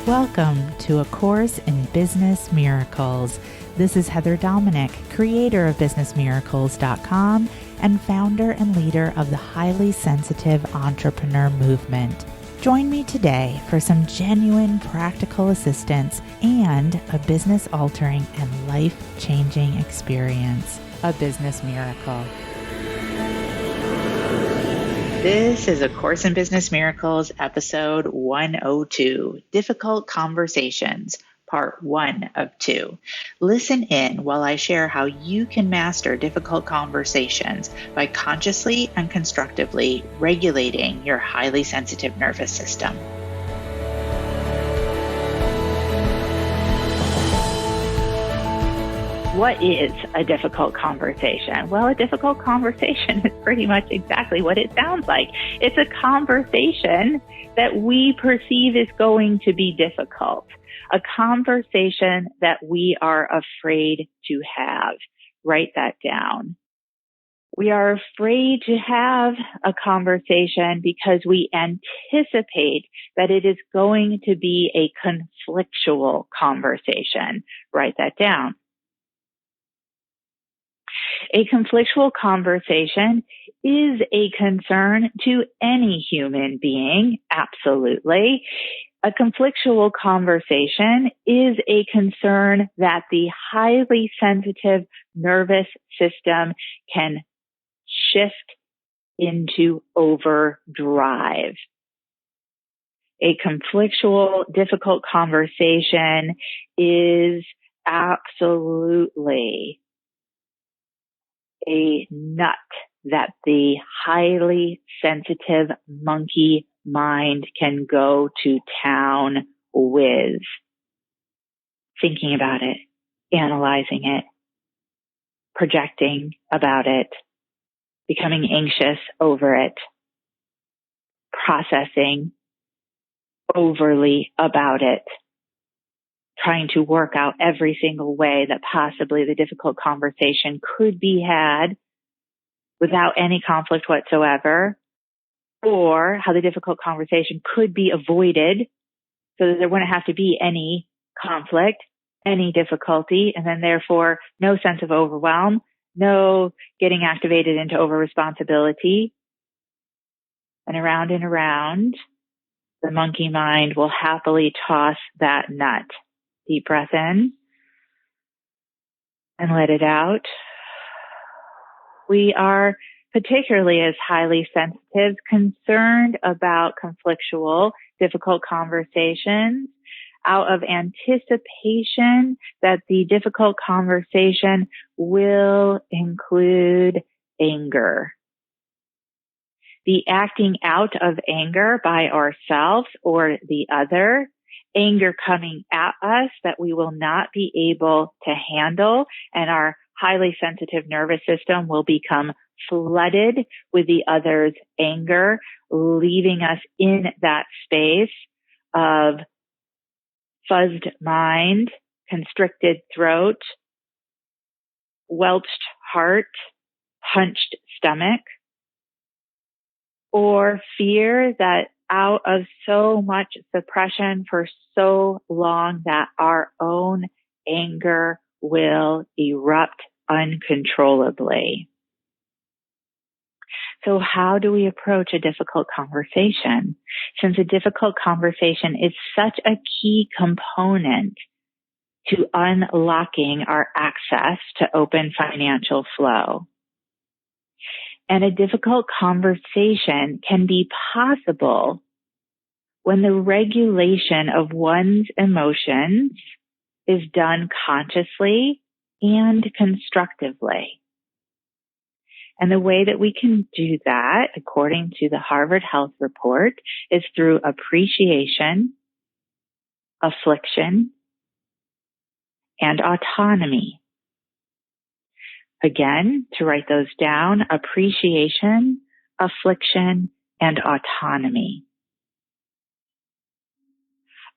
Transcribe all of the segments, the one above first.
Welcome to A Course in Business Miracles. This is Heather Dominick, creator of businessmiracles.com and founder and leader of the highly sensitive entrepreneur movement. Join me today for some genuine practical assistance and a business-altering and life-changing experience, a business miracle. This is A Course in Business Miracles, episode 102, Difficult Conversations, part 1 of 2. Listen in while I share how you can master difficult conversations by consciously and constructively regulating your highly sensitive nervous system. What is a difficult conversation? Well, a difficult conversation is pretty much exactly what it sounds like. It's a conversation that we perceive is going to be difficult, a conversation that we are afraid to have. Write that down. We are afraid to have a conversation because we anticipate that it is going to be a conflictual conversation. Write that down. A conflictual conversation is a concern to any human being, absolutely. A conflictual conversation is a concern that the highly sensitive nervous system can shift into overdrive. A conflictual, difficult conversation is absolutely a nut that the highly sensitive monkey mind can go to town with. Thinking about it, analyzing it, projecting about it, becoming anxious over it, processing overly about it, trying to work out every single way that possibly the difficult conversation could be had without any conflict whatsoever, or how the difficult conversation could be avoided so that there wouldn't have to be any conflict, any difficulty, and then therefore no sense of overwhelm, no getting activated into over-responsibility. And around, the monkey mind will happily toss that nut. Deep breath in and let it out. We are, particularly as highly sensitive, concerned about conflictual, difficult conversations out of anticipation that the difficult conversation will include anger. The acting out of anger by ourselves or the other, anger coming at us that we will not be able to handle, and our highly sensitive nervous system will become flooded with the other's anger, leaving us in that space of fuzzed mind, constricted throat, welched heart, punched stomach, or fear that out of so much suppression for so long that our own anger will erupt uncontrollably. So how do we approach a difficult conversation? Since a difficult conversation is such a key component to unlocking our access to open financial flow. And a difficult conversation can be possible when the regulation of one's emotions is done consciously and constructively. And the way that we can do that, according to the Harvard Health Report, is through appreciation, affliction, and autonomy. Again, to write those down, appreciation, affliction, and autonomy.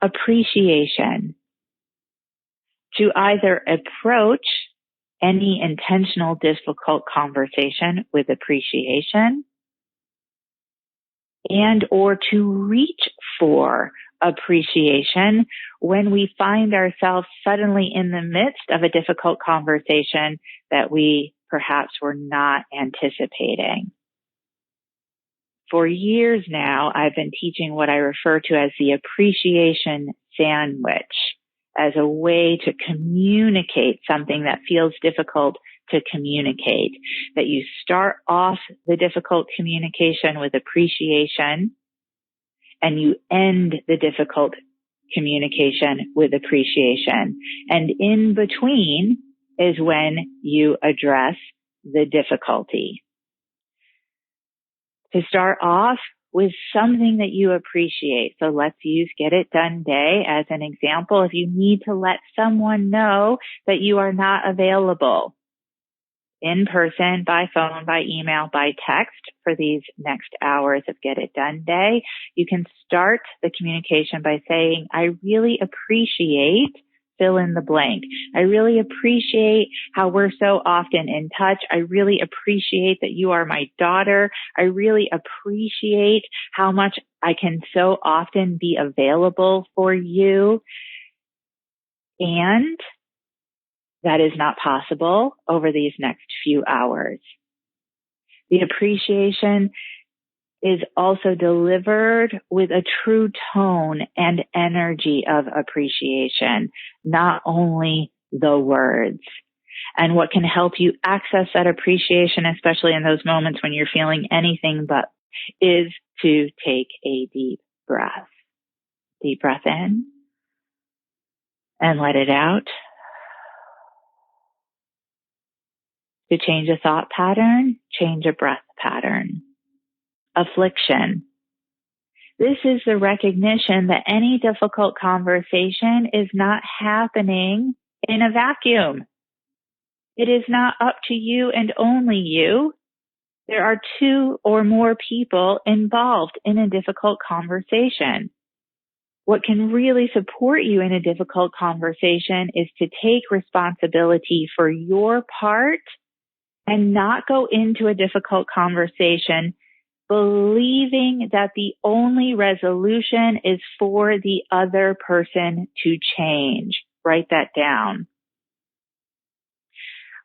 Appreciation. To either approach any intentional difficult conversation with appreciation and or to reach for appreciation when we find ourselves suddenly in the midst of a difficult conversation that we perhaps were not anticipating. For years now, I've been teaching what I refer to as the appreciation sandwich as a way to communicate something that feels difficult to communicate. That you start off the difficult communication with appreciation and you end the difficult communication with appreciation. And in between is when you address the difficulty. To start off with something that you appreciate. So let's use Get It Done Day as an example. If you need to let someone know that you are not available in person, by phone, by email, by text for these next hours of Get It Done Day, you can start the communication by saying, I really appreciate fill in the blank. I really appreciate how we're so often in touch. I really appreciate that you are my daughter. I really appreciate how much I can so often be available for you. And that is not possible over these next few hours. The appreciation is also delivered with a true tone and energy of appreciation, not only the words. And what can help you access that appreciation, especially in those moments when you're feeling anything but, is to take a deep breath. Deep breath in and let it out. To change a thought pattern, change a breath pattern. Affliction. This is the recognition that any difficult conversation is not happening in a vacuum. It is not up to you and only you. There are two or more people involved in a difficult conversation. What can really support you in a difficult conversation is to take responsibility for your part and not go into a difficult conversation believing that the only resolution is for the other person to change. Write that down.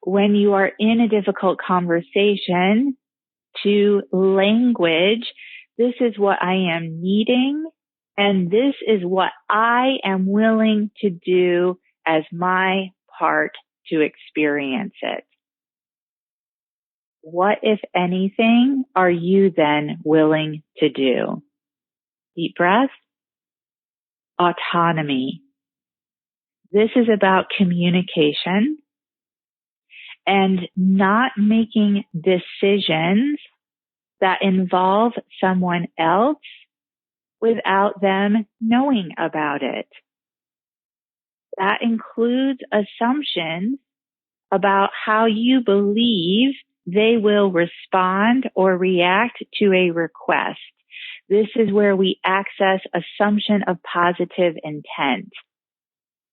When you are in a difficult conversation, to language, this is what I am needing, and this is what I am willing to do as my part to experience it. What, if anything, are you then willing to do? Deep breath. Autonomy. This is about communication and not making decisions that involve someone else without them knowing about it. That includes assumptions about how you believe they will respond or react to a request. This is where we access assumption of positive intent.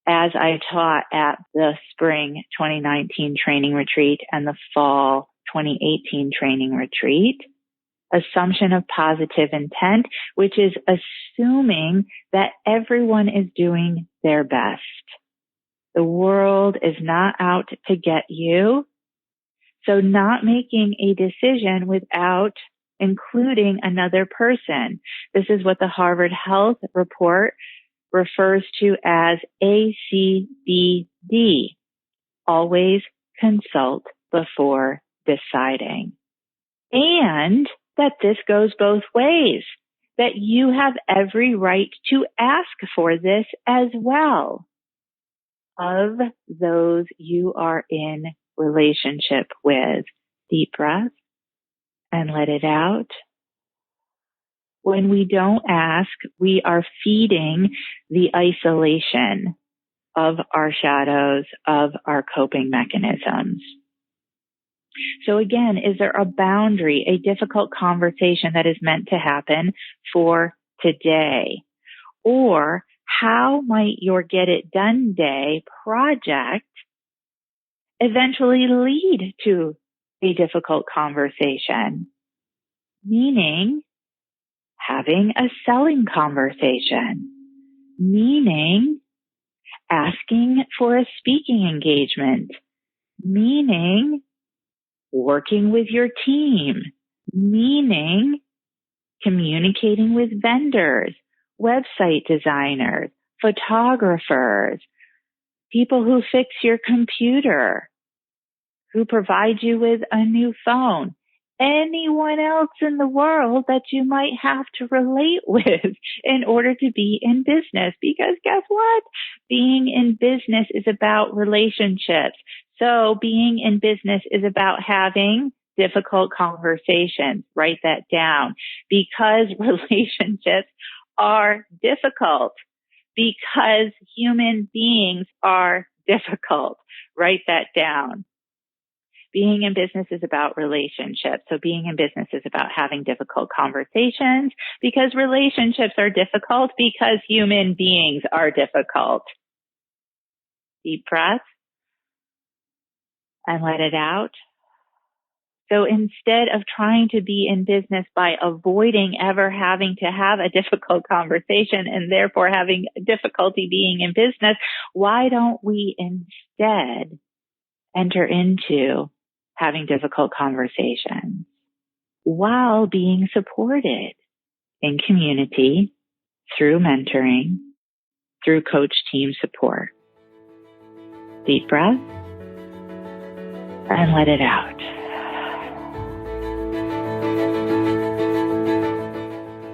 As I taught at the spring 2019 training retreat and the fall 2018 training retreat, assumption of positive intent, which is assuming that everyone is doing their best. The world is not out to get you. So not making a decision without including another person. This is what the Harvard Health Report refers to as ACBD. Always consult before deciding. And that this goes both ways. That you have every right to ask for this as well of those you are in relationship with. Deep breath and let it out. When we don't ask, we are feeding the isolation of our shadows, of our coping mechanisms. So again, is there a boundary, a difficult conversation that is meant to happen for today? Or how might your Get It Done Day project eventually lead to a difficult conversation? Meaning having a selling conversation, meaning asking for a speaking engagement, meaning working with your team, meaning communicating with vendors, website designers, photographers, people who fix your computer, who provide you with a new phone, anyone else in the world that you might have to relate with in order to be in business. Because guess what? Being in business is about relationships. So being in business is about having difficult conversations. Write that down. Because relationships are difficult. Because human beings are difficult. Write that down. Being in business is about relationships. So being in business is about having difficult conversations because relationships are difficult because human beings are difficult. Deep breath and let it out. So instead of trying to be in business by avoiding ever having to have a difficult conversation and therefore having difficulty being in business, why don't we instead enter into having difficult conversations while being supported in community through mentoring, through coach team support? Deep breath and let it out.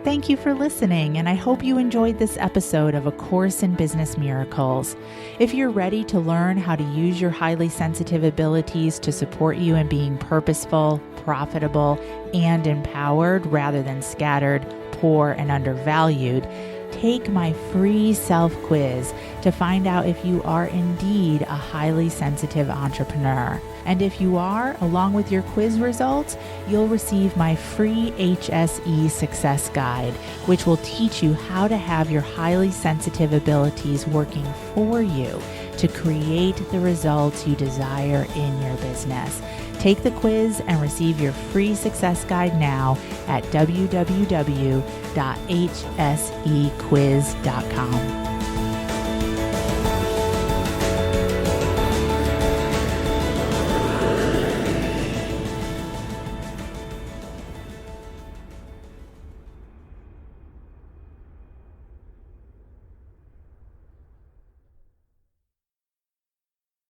Thank you for listening, and I hope you enjoyed this episode of A Course in Business Miracles. If you're ready to learn how to use your highly sensitive abilities to support you in being purposeful, profitable, and empowered rather than scattered, poor, and undervalued, take my free self-quiz to find out if you are indeed a highly sensitive entrepreneur. And if you are, along with your quiz results, you'll receive my free HSE Success Guide, which will teach you how to have your highly sensitive abilities working for you to create the results you desire in your business. Take the quiz and receive your free success guide now at www.hsequiz.com.